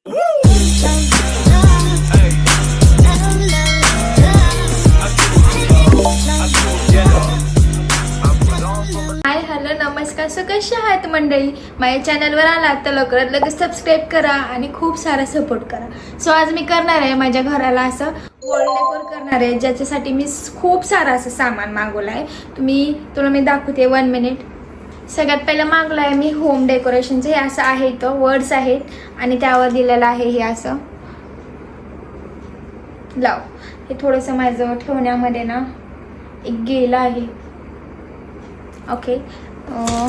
Hi hello नमस्कार. So कसे आहात मंडळी? माझ्या चॅनलवर आलात तर लवकरात लगेच सबस्क्राईब करा आणि खूप सारा सपोर्ट करा. सो आज मी करणार आहे माझ्या घराला असं वॉल डेकोर करणार आहे, ज्याच्यासाठी मी खूप सारं असं सामान मागवलं आहे. तुला मी दाखवते 1 मिनिट. सगळ्यात पहिलं मागवलं आहे मी होम डेकोरेशनचं. हे असं आहे, इथं वर्ड्स आहेत आणि त्यावर दिलेलं आहे हे असं लाव. हे थोडंसं माझं ठेवण्यामध्ये ना एक गेलं आहे. ओके,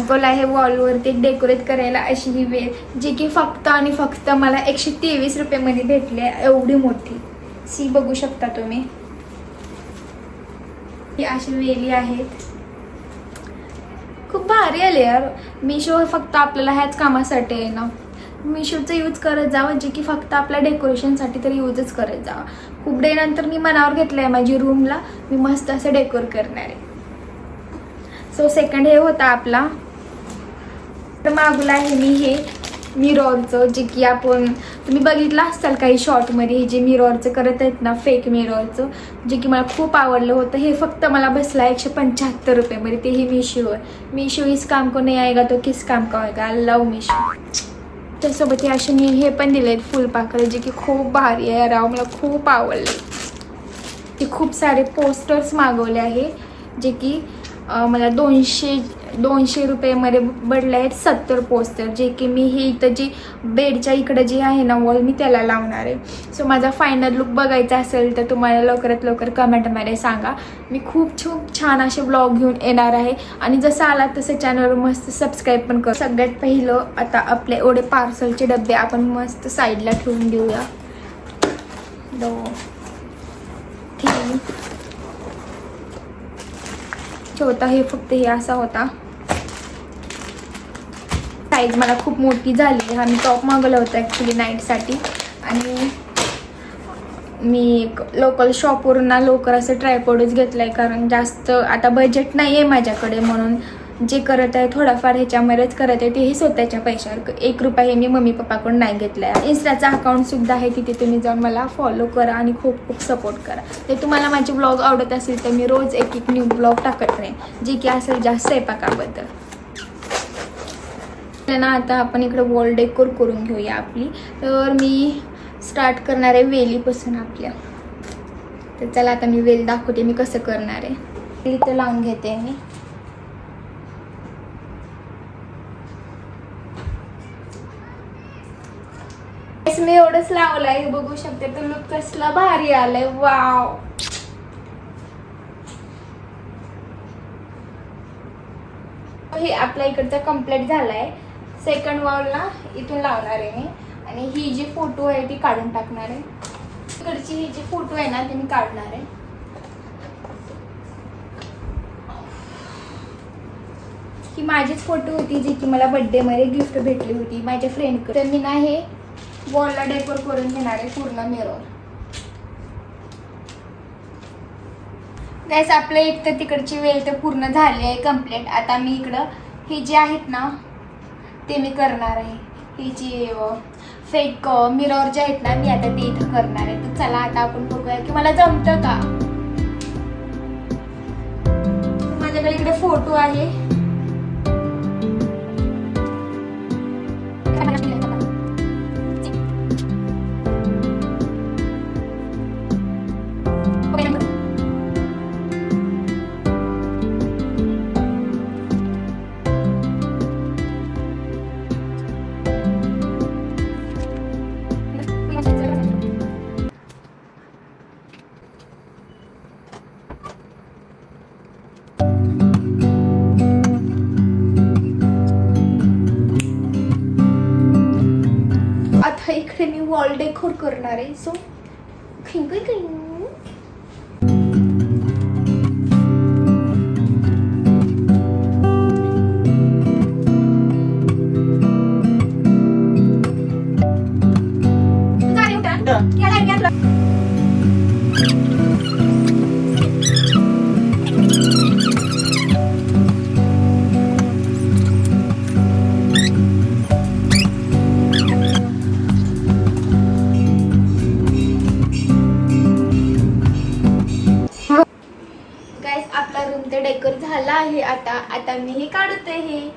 बोला हे वॉलवरती डेकोरेट करायला अशी ही वेल, जी की फक्त आणि फक्त मला 123 रुपयामध्ये भेटले. एवढी मोठी सी बघू शकता तुम्ही. ही अशी वेली आहेत, खूप भारी आले यार. मिशो फक्त आपल्याला ह्याच कामासाठी आहे ना. मिशोचं यूज करत जावं, जे की फक्त आपल्या डेकोरेशनसाठी तरी यूजच करत जावं. खूप डे नंतर मी मनावर घेतलं आहे माझी रूमला मी मस्त असं डेकोर करणार आहे. सो सेकंड हे होता आपला. तर मागवलं आहे मी हे मिरॉरचं, जे की तुम्ही बघितलं असाल काही शॉर्टमध्ये. हे जे मिरॉरचं करत आहेत ना, फेक मिरॉरचं, जे की मला खूप आवडलं होतं. हे फक्त मला बसला 175 रुपयामध्ये. तेही मिशोवर. मिशो इस काम को नाही आएगा तो किस काम का होएगा. I love Meesho. त्यासोबत हे असे मी हे पण दिले आहेत फुलपाखरे, जे की खूप भारी आहे राव, मला खूप आवडले. ते खूप सारे पोस्टर्स मागवले आहे, जे की मला 200 रुपयामध्ये पडले आहेत 70 पोस्टर, जे की मी हे इथं जे बेडच्या इकडं जे आहे ना वॉल, मी त्याला लावणार आहे. सो माझा फायनल लुक बघायचा असेल तर तुम्हाला लवकरात लवकर कमेंटमध्ये सांगा. मी खूप छान असे ब्लॉग घेऊन येणार आहे आणि जसं आला तसं चॅनलवर मस्त सबस्क्राईब पण कर. सगळ्यात पहिलं आता आपले एवढे पार्सलचे डबे आपण मस्त साईडला ठेवून देऊया. 2 3 होता. हे फक्त हे असा होता. साईज मला खूप मोठी झाली. हा मी टॉप मागवला होता ॲक्च्युली नाईटसाठी, आणि मी एक लोकल शॉपवरून ना लवकर असं ट्रायपॉडच घेतलं आहे, कारण जास्त आता बजेट नाही आहे माझ्याकडे. म्हणून जे करत आहे थोडाफार ह्याच्यामध्येच करत आहे, तेही स्वतःच्या पैशावर. 1 रुपया हे मी मम्मी पप्पाकडून नाही घेतला आहे. इंस्टाचा अकाउंटसुद्धा आहे, तिथे तुम्ही जाऊन मला फॉलो करा आणि खूप खूप सपोर्ट करा. ते तुम्हाला माझे ब्लॉग आवडत असेल तर मी रोज एक न्यू ब्लॉग टाकत राहीन, जे की असेल जास्त स्वयंपाकाबद्दल ना. आता आपण इकडे वॉल डेकोर करून घेऊया आपली. तर मी स्टार्ट करणार आहे वेलीपासून आपल्या. तर चला आता मी वेल दाखवते मी कसं करणार आहे. इथं लावून घेते मी. मी एवढंच लावलंय, बघू शकते. तर लुक कसला भारी आलाय. वाव. हे आपल्या इकडचं कम्प्लीट झालंय. सेकंड वॉलला इथून लावणार आहे मी, आणि ही जी फोटो आहे ती काढून टाकणार आहे. इकडची ही जी फोटो आहे ना ती मी काढणार आहे. ही माझीच फोटो होती, जी की मला बर्थडे मध्ये गिफ्ट भेटली होती माझ्या फ्रेंडकडे. तर मी ना हे वॉलला डेकोर करून घेणार आहे पूर्ण मिरर. गाइस आपल्या इथं तिकडची वेल तर पूर्ण झाली आहे कम्प्लीट. आता मी इकडं हे जे आहेत ना ते मी करणार आहे. ही जी फेक मिरर जे आहेत ना मी आता ते इथं करणार आहे. तर चला आता आपण बघूया की मला जमतं का. माझ्याकडे इकडे फोटो आहे. आता इकडे मी वॉल डेकोर करणार आहे. सो आहे. आता मी हे काढते हे.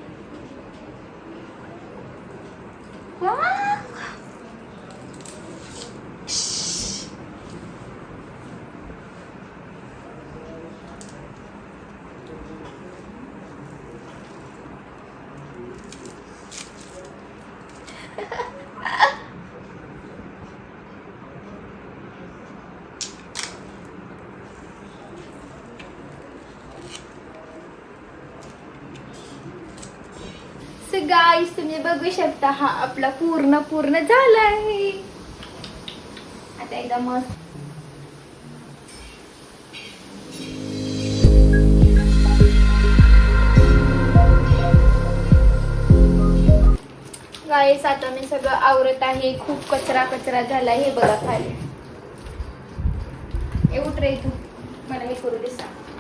गाइस तुम्ही बघू शकता हा आपला पूर्ण झाला आहे. आता एकदम मस्त गाइस आता मी सगळं आवरत आहे. खूप कचरा झाला हे बघा खाली. उठ रे तू मला हे करू दे सांग.